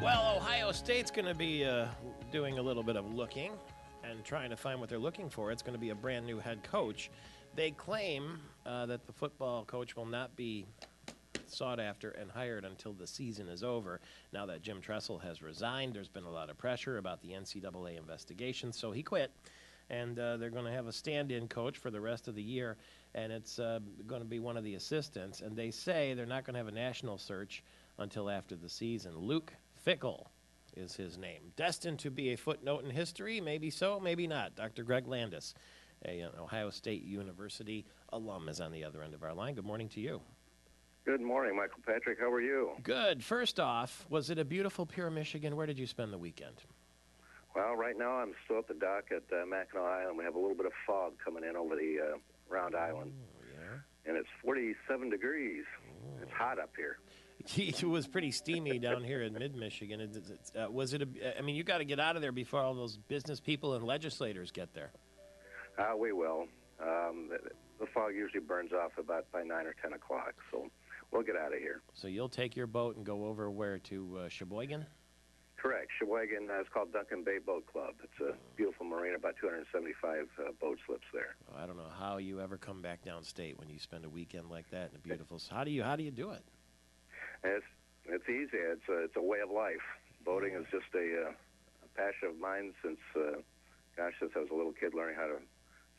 Well, Ohio State's going to be doing a little bit of looking and trying to find what they're looking for. It's going to be a brand new head coach. They claim that the football coach will not be sought after and hired until the season is over. Now that Jim Tressel has resigned, there's been a lot of pressure about the NCAA investigation, so he quit. And they're going to have a stand-in coach for the rest of the year, and it's going to be one of the assistants. And they say they're not going to have a national search until after the season. Luke Fickell is his name. Destined to be a footnote in history, maybe so, maybe not. Dr. Greg Landis, an Ohio State University alum, is on the other end of our line. Good morning to you. Good morning, Michael Patrick. How are you? Good. First off, was it a beautiful Pure, Michigan? Where did you spend the weekend? Well, right now I'm still at the dock at Mackinac Island. We have a little bit of fog coming in over the Round Island. Yeah. And it's 47 degrees. It's hot up here. It was pretty steamy down here in mid-Michigan. Was it I mean, you got to get out of there before all those business people and legislators get there. We will. The fog usually burns off about by 9 or 10 o'clock, so we'll get out of here. So you'll take your boat and go over where, to Sheboygan? Correct. Sheboygan is called Duncan Bay Boat Club. It's a beautiful marina, about 275 boat slips there. Oh, I don't know how you ever come back downstate when you spend a weekend like that in a beautiful. How do you do it? It's easy. It's a way of life. Boating is just a passion of mine since I was a little kid, learning how to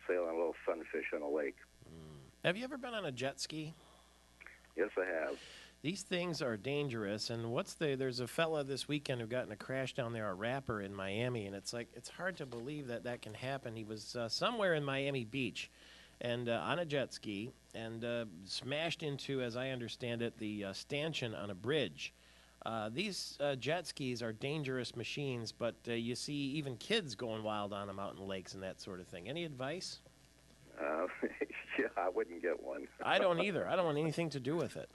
sail on a little sunfish on a lake. Have you ever been on a jet ski? Yes, I have. These things are dangerous, and there's a fella this weekend who got in a crash down there, a rapper in Miami, and it's hard to believe that can happen. He was somewhere in Miami Beach and on a jet ski and smashed into, as I understand it, the stanchion on a bridge. These jet skis are dangerous machines, but you see even kids going wild on them out in lakes and that sort of thing. Any advice? Yeah, I wouldn't get one. I don't either. I don't want anything to do with it.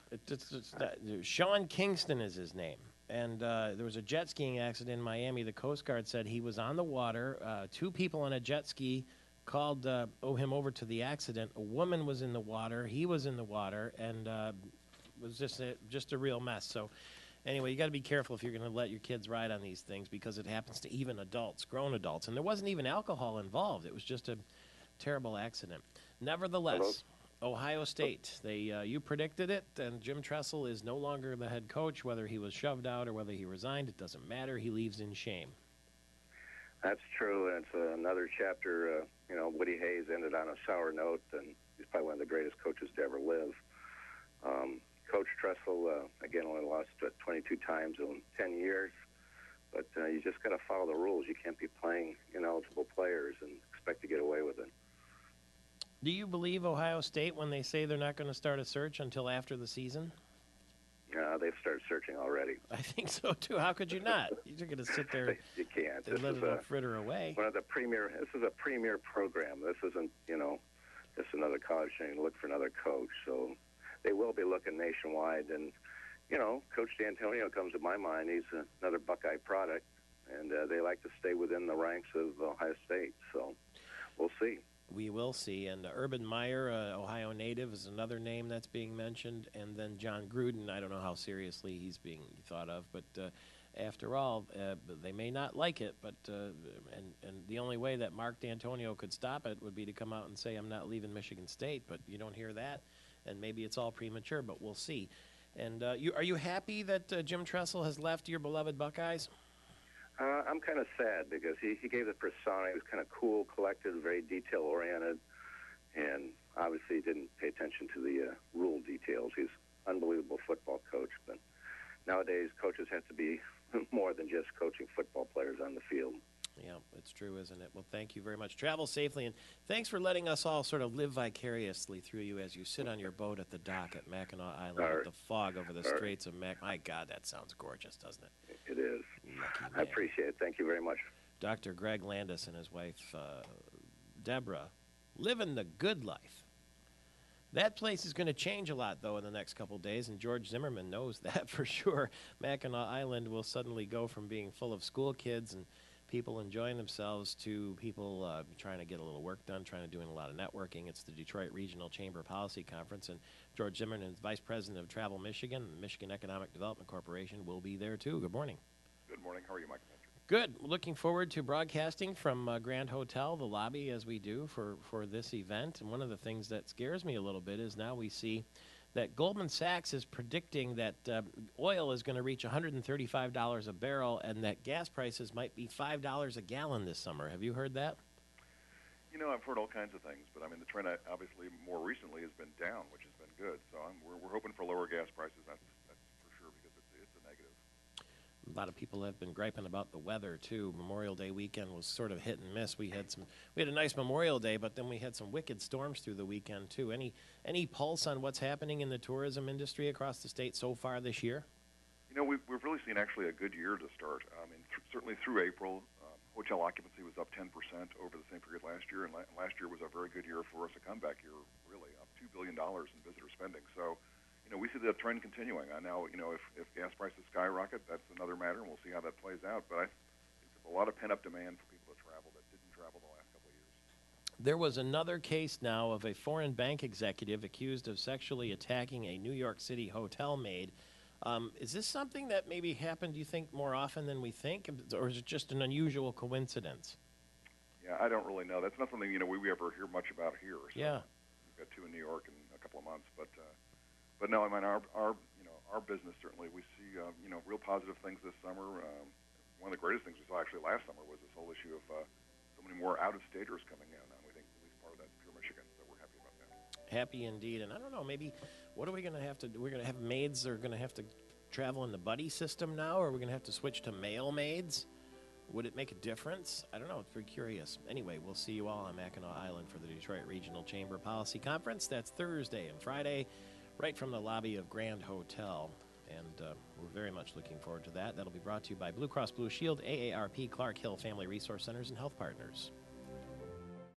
Sean Kingston is his name. And there was a jet skiing accident in Miami. The Coast Guard said he was on the water. Two people on a jet ski called him over to the accident. A woman was in the water. He was in the water. And it was just a real mess. So anyway, you got to be careful if you're going to let your kids ride on these things, because it happens to even adults, grown adults. And there wasn't even alcohol involved. It was just a terrible accident. Nevertheless, Ohio State, you predicted it, and Jim Tressel is no longer the head coach. Whether he was shoved out or whether he resigned, it doesn't matter. He leaves in shame. That's true, and it's another chapter. Woody Hayes ended on a sour note, and he's probably one of the greatest coaches to ever live. Coach Tressel, again, only lost 22 times in 10 years, but you just got to follow the rules. You can't be playing ineligible players and expect to get away with it. Do you believe Ohio State when they say they're not going to start a search until after the season? They've started searching already. I think so, too. How could you not? You're going to sit there you can't. and let it all fritter away. This is a premier program. This isn't, just another college thing to look for another coach. So they will be looking nationwide. And, Coach D'Antonio comes to my mind. He's another Buckeye product, and they like to stay within the ranks of Ohio State. So we'll see. We will see. And Urban Meyer, Ohio native, is another name that's being mentioned. And then John Gruden, I don't know how seriously he's being thought of. But after all, they may not like it. But and the only way that Mark D'Antonio could stop it would be to come out and say, I'm not leaving Michigan State. But you don't hear that. And maybe it's all premature, but we'll see. And are you happy that Jim Tressel has left your beloved Buckeyes? I'm kind of sad because he gave the persona. He was kind of cool, collected, very detail-oriented, and obviously didn't pay attention to the rule details. He's an unbelievable football coach, but nowadays coaches have to be more than just coaching football players on the field. Yeah, it's true, isn't it? Well, thank you very much. Travel safely, and thanks for letting us all sort of live vicariously through you as you sit on your boat at the dock at Mackinac Island with the fog over the Straits of Mackinac. My God, that sounds gorgeous, doesn't it? It is. I appreciate it. Thank you very much. Dr. Greg Landis and his wife, Deborah, living the good life. That place is going to change a lot, though, in the next couple of days, and George Zimmerman knows that for sure. Mackinac Island will suddenly go from being full of school kids and people enjoying themselves to people trying to get a little work done, doing a lot of networking. It's the Detroit Regional Chamber Policy Conference, and George Zimmerman, Vice President of Travel Michigan, Michigan Economic Development Corporation, will be there too. Good morning. Good morning. How are you, Mike Patrick? Good. Looking forward to broadcasting from Grand Hotel, the lobby, as we do for this event. And one of the things that scares me a little bit is now we see that Goldman Sachs is predicting that oil is going to reach $135 a barrel and that gas prices might be $5 a gallon this summer. Have you heard that? You know, I've heard all kinds of things, but I mean, the trend obviously more recently has been down, which has been good. So we're hoping for lower gas prices. That's for sure because it's a negative. A lot of people have been griping about the weather too. Memorial Day weekend was sort of hit and miss. We had a nice Memorial Day, but then we had some wicked storms through the weekend too. Any pulse on what's happening in the tourism industry across the state so far this year? You know, we've really seen actually a good year to start. I mean, certainly through April, hotel occupancy was up 10% over the same period last year, and last year was a very good year for us, a comeback year, really, up $2 billion in visitor spending. So, you know, we see that trend continuing. Now, you know, if gas prices skyrocket, that's another matter, and we'll see how that plays out. But I think there's a lot of pent-up demand for people to travel that didn't travel the last couple of years. There was another case now of a foreign bank executive accused of sexually attacking a New York City hotel maid. Is this something that maybe happened, do you think, more often than we think, or is it just an unusual coincidence? Yeah, I don't really know. That's not something, you know, we ever hear much about here. So Yeah. we've got 2 in New York in a couple of months, but no, I mean our business certainly we see you know, real positive things this summer. One of the greatest things we saw actually last summer was this whole issue of so many more out-of-staters coming in, and we think at least part of that's pure Michigan, so we're happy about that. Happy indeed. And I don't know, maybe what are we going to have to do? We're going to have maids that are going to have to travel in the buddy system now, or are we going to have to switch to male maids? Would it make a difference? I don't know. It's very curious. Anyway, we'll see you all on Mackinac Island for the Detroit Regional Chamber Policy Conference. That's Thursday and Friday, right from the lobby of Grand Hotel. And we're very much looking forward to that. That'll be brought to you by Blue Cross Blue Shield, AARP, Clark Hill Family Resource Centers, and Health Partners.